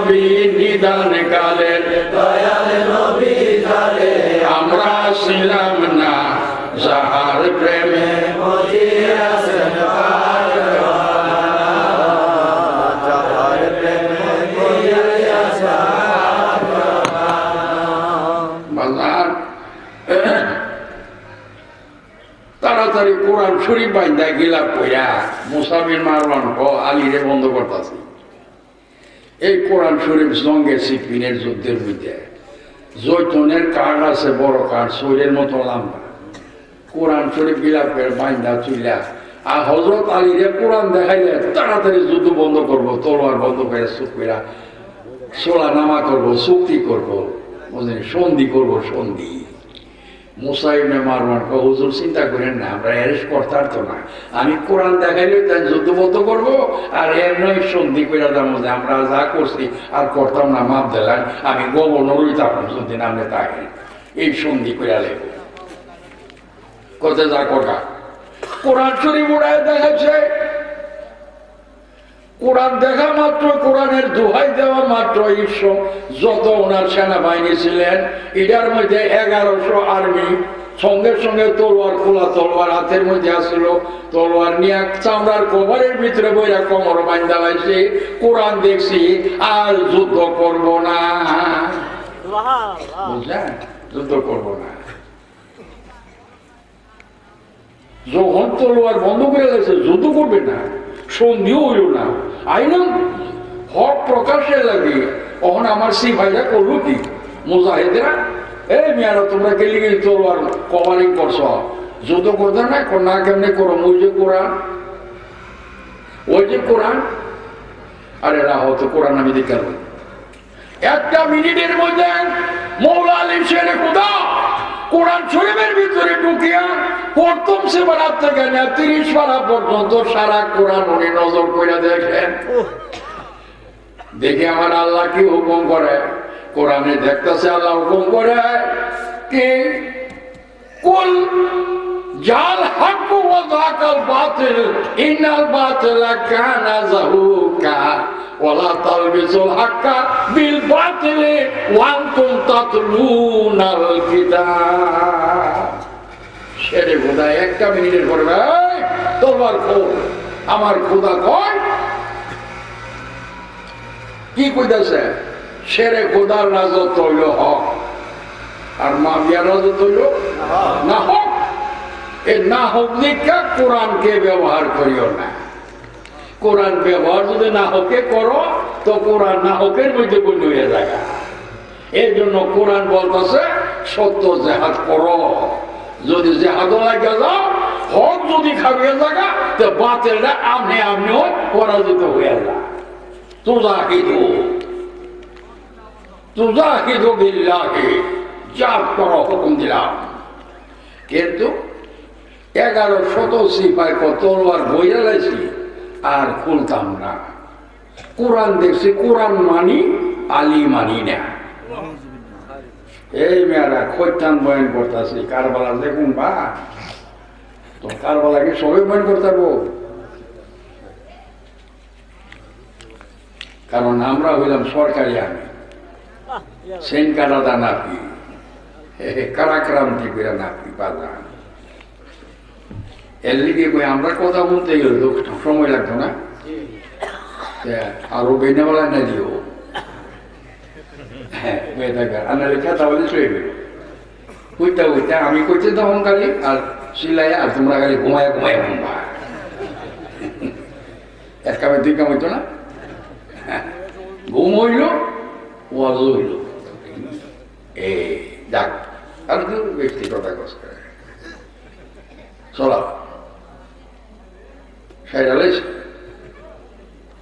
নবী নিদান কালে দয়াল নবী জানে আমরা ছিলাম না যাহার প্রেমে মজিয়াছেন পাগলা যাহার প্রেমে মজিয়াছেন বাজার তাড়াতাড়ি কোরআন শরীফ বাইন্দা গিলা কইরা মুসাফির মারওয়ান আলীরে বন্ধ করতেছি। এই কোরআন শরীফ জঙ্গে সিপিনের যুদ্ধের মধ্যে জৈতনের কাঠ আছে, বড় কাঠ শরীরের মতো লম্বা, কোরআন শরীফ গিলা করে বাইন্দা চুইলা আর হজরত আলীরে কোরআন দেখাইলে তাড়াতাড়ি যুদ্ধ বন্ধ করবো, তলোয়ার বন্ধ করে চুপ কইরা সোলা নামা করবো, চুক্তি করবো, বুঝলেন, সন্ধি করবো, সন্ধি। মুসা ইবনে মারওয়ান কয়, হুজুর চিন্তা করেন না, আমরা অ্যারেস্ট করতাম তো না, আমি কোরআন দেখাইলে তাই যুদ্ধবদ্ধ করবো আর এর নয় সন্ধি করে দেবো যে আমরা যা করছি আর করতাম না, মাপ দিলেন, আমি গভর্নর হইতাম যদি নামে তাকে এই সন্ধি করে লেগো কোথা যা কটা কোরআন শরীফ উড়ায় দেখাচ্ছে। কোরআন দেখা মাত্র, কোরআনের দোহাই দেওয়া মাত্র ঈশ্বর যত ওনার সেনাবাহিনী ছিলেন এটার মধ্যে 1100 আর্মি, সঙ্গে সঙ্গে তলোয়ার, খোলা তলোয়ার হাতের মধ্যে আসছিল, তলোয়ার নিয়ে চামড়ার কভারের ভিতরে বইরা কোমর বান্ধা লাইছে, কোরআন দেখছি আর যুদ্ধ করব না, বুঝলেন, যুদ্ধ করব না। যখন তলোয়ার বন্ধ করে গেছে যুদ্ধ করবে না, সন্ধিও হইল না, আইন হক প্রকাশের লাগে। তখন আমার সি ভাইরা করলো কি, মুজাহিদেরা, এই মেয়ারা তোমরা গেলি গেলি তলোয়ার কভারিং করছ, যুদ্ধ করতে না, না কেমনি করো, ওই যে কোরআন, ওই যে কোরআন, আরে রাহো তো কোরআন আমি দেখতে পাবো। একটা মিনিটের মধ্যে মৌলা আলী শেরে খুদা কোরআন শরীফের ভিতরে ঢুকিয়া প্রথম সেবার থেকে 30 পারা পর্যন্ত সারা কোরআন উনি নজর করে দেখেন। দেখে আমার আল্লাহ কি হুকুম করে, কোরআনে দেখতেছে আল্লাহ হুকুম করে কি, কুল জাল হক ওয়া যাকাল বাতিল ইন্নাল বাতিলা কানা যাহুকা ওয়ালা তালবিসুল হাক্কা বিল বাতিলি ওয়া আনতুম তাতলুনাল কিতাব। শেরে খোদা একটা মিনিটের পরে তোমার খোদ, আমার খোদা কয় কি কইতাছে, শেরে খোদার রাজত্ব হইল হক আর মাফিয়ার রাজত্ব হইল না হক। এই না হক দিকা কোরআনকে ব্যবহার করিও না। কোরআন ব্যবহার যদি না হকে করো তো কোরআন না হকের মধ্যে গণ্য হয়ে যায়। এই জন্য কোরআন বলতেছে সত্য জেহাদ করো, যদি জেহাদ লাগে যাও, হক যদি খাবিয়ে জায়গা তো বাতিলটা আমনে আমনেও পরাজিত হয়ে যায়। তুজাহিদু তুজাহিদু বিল্লাহি, যা করো হুকুম দিলাম। কিন্তু 1100 সিপাই তলোয়ার বইয়া লাইছি আর খুলতাম না। কোরআন দেখছি, কোরআন মানি, আলী মানি না। এই মেয়েরা খৈতান বয়ান করতেছি, কারবালা দেখুন বা তো কারবালাকে সবাই বয়ান করতে পারবো, কারণ আমরা হইলাম সরকারি আমি সেন কারাদা নাপি, কারাক্রান্তি করে নাপি বাজান। এর লিগে কই আমরা কথা বলতে গেলে সময় লাগতো না, আরো বেনেওয়ালা না দিও। হ্যাঁ আনালে খেতা বলে চলে গেল কইতা কইতা আমি কইতে তখন খালি আর সিলাই, আর তোমরা খালি ঘুমায় ঘুমায় ঘুমবা, এক কামে 2 কাম হইতো না, ঘুম হইল ওয়াজ হইল। এ যাক আর তো ব্যক্তিগত কষ্ট চলা সাইডালে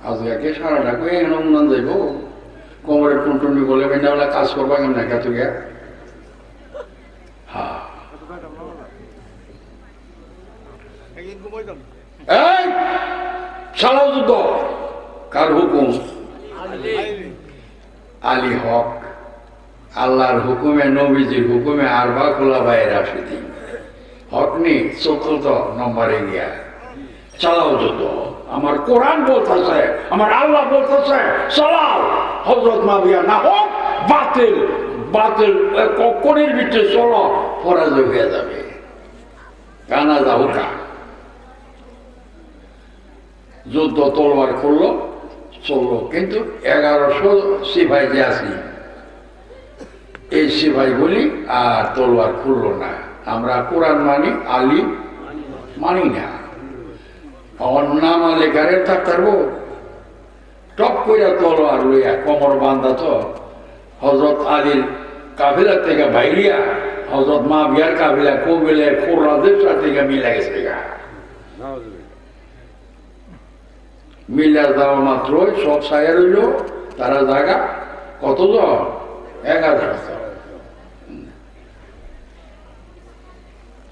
আজকে সারাটা কই অনুমান যাইব, কোমরের টুনটুনি বলে বেনাওয়ালা কাজ করবা কেমন একা তুই সালাও যুদ্ধ কার হুকুম, আলী হক, আল্লাহর হুকুমে, নবীজির হুকুমে, আর বা খোলাফায়ে রাশিদিন হক নেই 4th নম্বরে গিয়া চালাও যুদ্ধ। আমার কোরআন বলতেছে, আমার আল্লাহ বলতেছে চালাও। হযরত মাবিয়া না হোক বাতিল, বাতিল কখনের ভিতরে চলো, পরাজয় হয়ে যাবে। কানা যাও কা যুদ্ধ তলোয়ার করলো, চললো, কিন্তু 1100 সিপাই যে আছি, এই সিপাই বলি আর তলোয়ার খুললো না। আমরা কোরআন মানি, আলী মানি না। আমার নাম লেখারে থাকতারবো, টপ কইরা তলোয়ার লইয়া কোমর বান্ধা। তো হযরত আলীর কাফিলা থেকে বাইরিয়া হযরত মাবিয়ার কাফিলা কবিলের কোরআদের সাথে মিলে গেছে গা। মিলা যাওয়া মাত্রই সব ছায়া রইল। তারা জায়গা কতজন? 1100।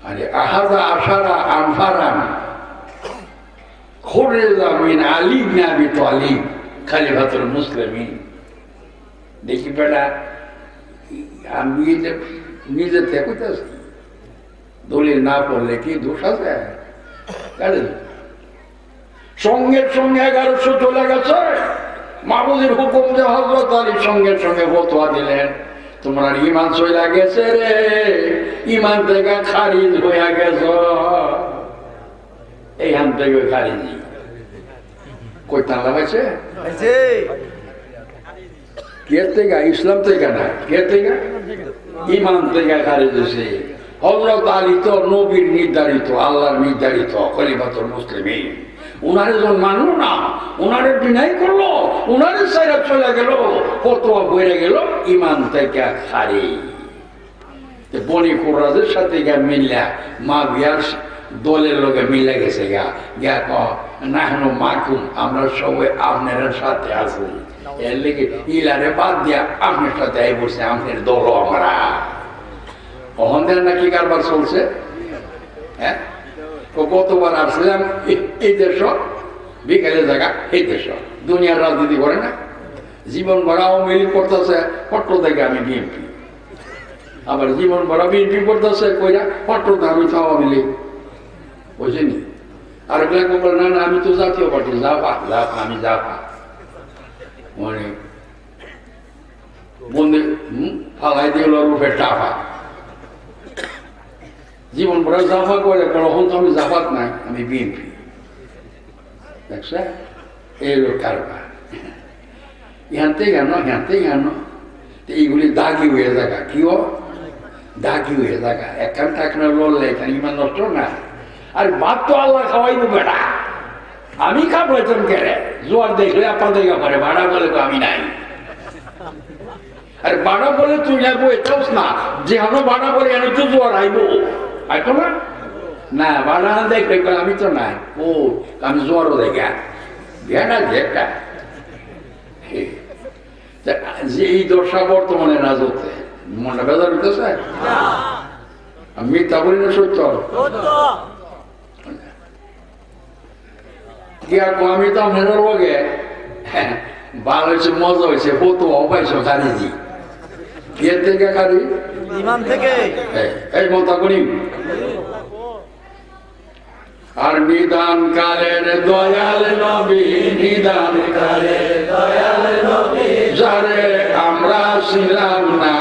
আরে আহাদা আশারা আনফারান খুরজা মিন আলী ইবনে আবি তালিব খলিফাতুল মুসলিমিন। দেখি বেটা, আমি নিজে থেকে দলিল না পড়লে কি দোষ আছে? সঙ্গে সঙ্গে 1100 চলে গেছে। মাহবুবের হুকুম যে হযরত আলীর সঙ্গে সঙ্গে ফতোয়া দিলেন, তোমরা ঈমান চলে গেছে রে, ঈমান থেকে খারিজ হয়ে গেছ। এইখান থেকে খারিজি কইতান লাগাইছে কে থেকে? ইসলাম থেকে না, কে থেকে? ঈমান থেকে খারিজ হয়েছে। হযরত আলী তো নবীর নির্ধারিত, আল্লাহর নির্ধারিত খলিফাতুল মুসলিমিন। উনারে যখন মানল না, উনারে বিনাই করলো, উনারে সাইরা চলে গেল, ফতোয়া বইরে গেল, ঈমান থেকে খারিজ। বনি কুরাইশের সাথে গিয়া মিল্লা মাবিয়ার দলের লোকে মিলে গেছে গা, গিয়া ক নাহনু মাকুম, আমরা সবাই আপনার সাথে আছি। এর লেগে ইলারে বাদ দিয়া আপনার সাথে আই বসে, আপনার দল আমরা। অহন্দের নাকি কারবার চলছে। হ্যাঁ, কতবার আসছিলাম এই দেশ, বিকেলে জায়গা এই দেশ, দুনিয়ার রাজনীতি করে না, জীবন ভরা আওয়ামী লীগ করতেছে, পট্ট থেকে আমি বিএনপি। আবার জীবন ভরা বিএনপি করতেছে, কইরা পট্ট আমি তো আওয়ামী লীগ, বুঝিনি। আর বলে না না আমি তো জাতীয় পার্টি, যাবা আমি যাবা। মানে বন্ধু ফালাই দিয়ে রূপে টাফা জীবন ভরা জাফা করে, এখন তো আমি জাফাত নাই, আমি বিএনপি। দেখছে এই লোক কারবার, ইহানতে গেল ইহানতে গেল। এইগুলি দাগি হয়ে থাকা, কি দাগি হয়ে থাকা। একখান টাকা লড়লে এখানে ইমান নষ্ট না। আর ভাত তো আল্লাহ খাওয়াইবো বেটা, আমি খাবো এতন কেড়ে। জোয়ার দেখলে আপনাদের পারে, ভাড়া বলে তো আমি নাই। আর ভাড়া বলে তুই যাবো এটাও না, যে আমরা ভাড়া বলে এনে তো জোয়ার আইবো, আইতো না না ভাড়া দেখলে আমি তো নাই। ও আমি জোয়ারও দেখা ভেড়া যেটা যে এই দশা বর্তমানে রাজত্বে মনটা বেজার হইতেছে। আমি মিথ্যা বলি না, সত্য। আমি তো আপনার লগে ভালো হয়েছে, মজা হয়েছে, ফতো পাইছো খারিজি। কে থেকে খারি? ঈমান থেকে। এই মতা করি। আর নিদান কালের দয়াল নবী, নিদান কালের দয়াল নবী, যারে আমরা ছিলাম না,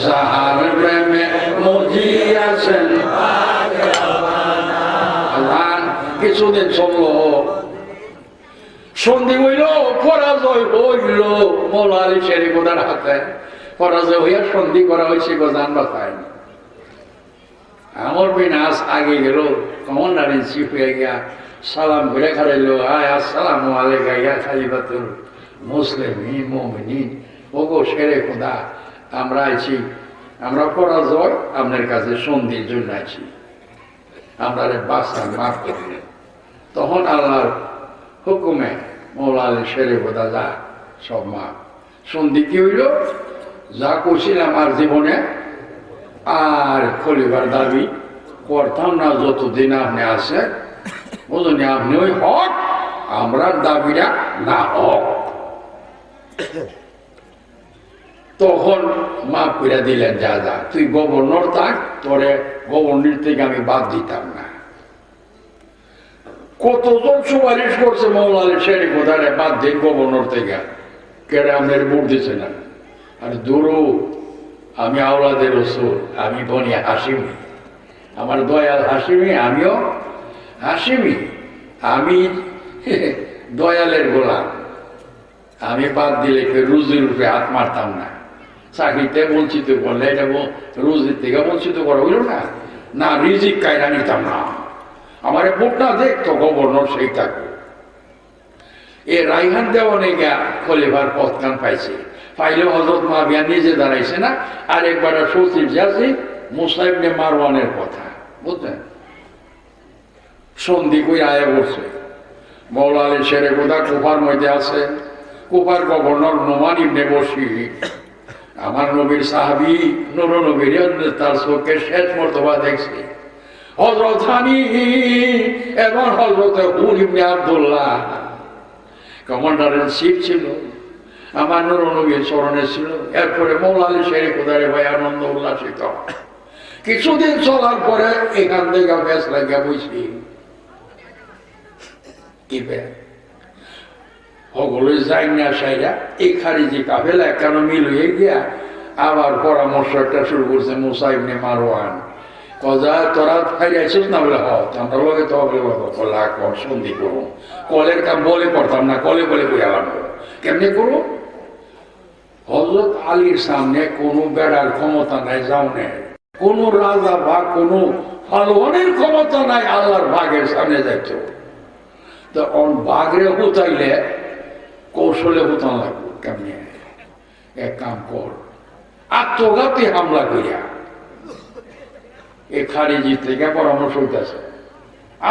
যাহার প্রেমে মজিয়াছেন। কিছুদিন চললো, সন্ধি হইল, পরাজয় হইল মৌলা আলী শেরিফুদার হাতে। পরাজয় হইয়া সন্ধি করা হয়েছে গোজান বাসায়। আমার বিনাশ আগে গেল, কমান্ডার ইন চিফ হয়ে গিয়া সালাম ঘুরে খারাইল, আয় আসসালামু আলাইকা ইয়া খলিফাতুল মুসলিমিন মুমিনিন। ওগো শেরিফুদা, আমরা আইছি, আমরা পরাজয় আপনার কাছে সন্ধির জন্য আছি, আমরা বাসান মাফ করি। তখন আল্লাহর হুকুমে মৌলা আলী শেরিফুদা যা সব মাফ। সন্ধি কি হইল? যা করছিলাম আর জীবনে আর খলিফার দাবি করতাম না যতদিন আপনি আছে, বুঝলেন? আপনি ওই হক, আমরা দাবিটা না হক। তখন মাফ করে দিলেন, যা যা তুই গভর্নর থাক, তোরে গভর্নর থেকে আমি বাদ দিতাম না। কতজন সুপারিশ করছে মৌলা আলী শেরি কোথায় বাদ দিন গভর্নর থেকে কেড়ে আমাদের ভোট দিচ্ছে না। আর দূরও আমি আওলাদের রসুল, আমি বনি হাসিমি, আমার দয়াল হাসিমি, আমিও হাসিমি, আমি দয়ালের গোলাম। আমি বাদ দিলে রুজির রূপে হাত মারতাম না। চাকরিতে বঞ্চিত করলে এটা রুজির থেকে বঞ্চিত করা হইল না, না রিজিক কায়রা নিতাম না। আমার ভোট না দেখতো গভর্নর সেই থাকবো। এ রাইহান দেওয়ানে গিয়া খলিফার পদখান পাইছে, পাইলে হযরত মুআবিয়া নিজে দাঁড়াইছে না, আর একবার সচিব যাচ্ছে মুসা ইবনে মারওয়ানের কথা, বুঝলেন? সন্ধি কই আয়া বলছে মৌলা আলী শেরে গোদা কুফার মধ্যে আছে। কুফার গভর্নর নোমান ইবনে বশীর, আমার নবীর সাহাবী, নূর নবীর তার চোখে শেষ মর্তবা দেখছে। হযরত হানি এবং হযরত হুর ইবনে আব্দুল্লাহ কমান্ডারের চিফ ছিল, আমার নূর নবীর চরণে ছিল। এরপরে মৌলা আলী শেরে গোদারে ভাই আনন্দ উল্লাসিত। কিছুদিন চলার পরে এখান থেকে বেশ লাগিয়া বইছি সকলে যাই না সাইরা এই খারিজি কাফেলা কেন মিল হয়ে গিয়া আবার পরামর্শ একটা শুরু করছে মুসা ইবনে মারওয়ান। কজা তোরা ফাইরে আইছিস না বলে আমরা লগে তো কলা কর সন্ধি করো, কলের কাম বলে করতাম না, কলে বলে কই আলাম কেমনি করো? হযরত আলীর সামনে কোনো বেড়ার ক্ষমতা নাই, যাও নেই কোনো রাজা বা কোনো পালোয়ানের ক্ষমতা নাই আল্লাহর বাঘের সামনে যাইতো। তো বাঘরে হুতাইলে কৌশলে হুতান লাগবে। কেমনি? এক কাম কর, আত্মঘাতী হামলা করিয়া। এ খারিজি থেকে পরামর্শ হইতেছে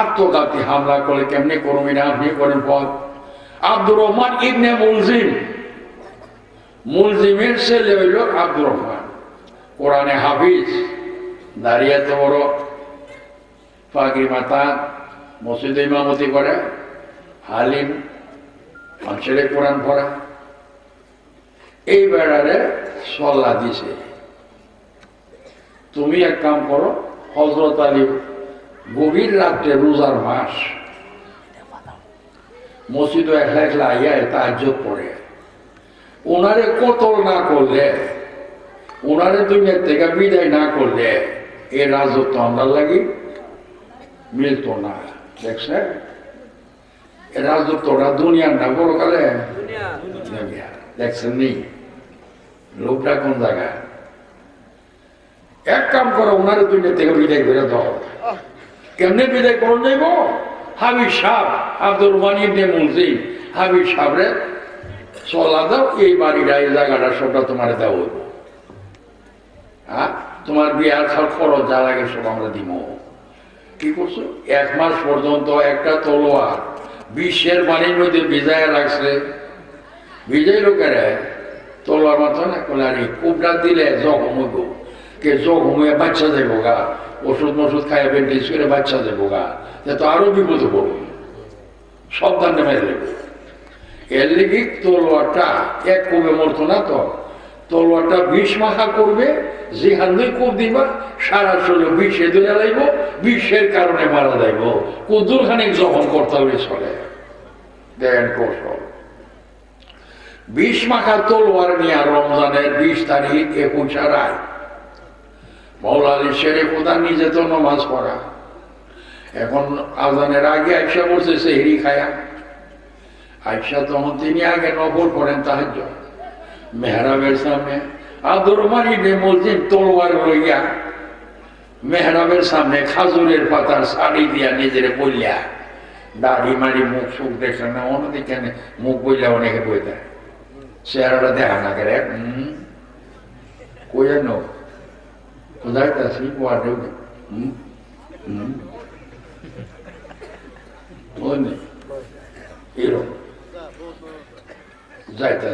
আত্মঘাতী হামলা করে কেমনি করবি না, আপনি করেন পথ। আব্দুর রহমান ইবনে মুলজিম, মুলজিমের ছেলে হইল আব্দুর রহমান, কোরআনে হাফিজ, দাঁড়িয়ে তো বড় পাগড়ি মাথা, মসজিদে ইমামতি করে, হালিম, মানুষের কোরআন পড়া। এই বেড়ারে সল্লা দিছে, তুমি এক কাম করো, হযরত আলী গভীর রাত্রে রোজার মাস মসজিদে একলা একলা আইয়া তাহাজ্জুদ পড়ে, ওনারে কতল না করলে, ওনারে দুনিয়ার থেকে বিদায় না করলে এ রাজত্ব আমরা লাগি মিলত না। দেখছে এ রাজত্বটা দুনিয়ার না বড় কালে দেখছেন নি লোকটা কোন জায়গায়? এক কাম করো, ওনারে দুনিয়া থেকে বিদায় করে দাও। কেমনে বিদায় করুন যাইব? হাবিব সাহেব আব্দুর রহমান ইবনে মুলজিম, হাবিব সাহেবরে চলা দাও, এই বাড়িটা এই জায়গাটা সবটা তোমার দেওয়া হইব। হ্যাঁ, তোমার বিয়ার খরচ যা লাগে সব আমরা দিব। কি করছো? 1 মাস পর্যন্ত একটা তলোয়ার বিশ্বের পানির মধ্যে ভিজায় রাখছে। ভিজাই লোকেরা তলোয়ার মাথা না করলে আর কুবড়া দিলে জখম হইব, কে জখম হয়ে বাচ্চা যাইব গা, ওষুধ মষুধ খাইয়া বেন্ডিজ করে বাচ্চা যাইব গা, তো আরো বিপদে পড়ব, সাবধানে মেরে দেব। এর লিগে তলোয়ারটা এক কুবে মরতো না, তো তলোয়ারটা 20 মাখা করবে, যেখান থেকে কূপ দিবা সারা শরীর বিষে ধরে লাইব, বিষের কারণে মারা যাইব। কুদুর খানিক জখম করতে হবে চলে। দেন কৌশল 20 মাখা তলোয়ার নিয়ে রমজানের 20 তারিখ 21 রায় মৌলা আলী শেরে খোদা নিজে তো নামাজ পড়া, এখন আজানের আগে আইসা বলছে সেহরি খায়া। আইসা তখন তিনি আগে নফল পড়েন তাহাজ্জুদ, মেহরাবের সামনে আব্দুর রহমান ইবনে মুলজিম তলোয়ার লইয়া মেহরাবের সামনে খাজুরের পাতার শাড়ি দিয়া নিজের বইয়া, দাড়ি মারি মুখ সুখ দেখে না, অন্যদিকে মুখ বইলা অনেকে বই দেয়, চেহারাটা দেখা না করে কই জানো কোথায় আসি ওয়ার্ডেও এরকম যাইতে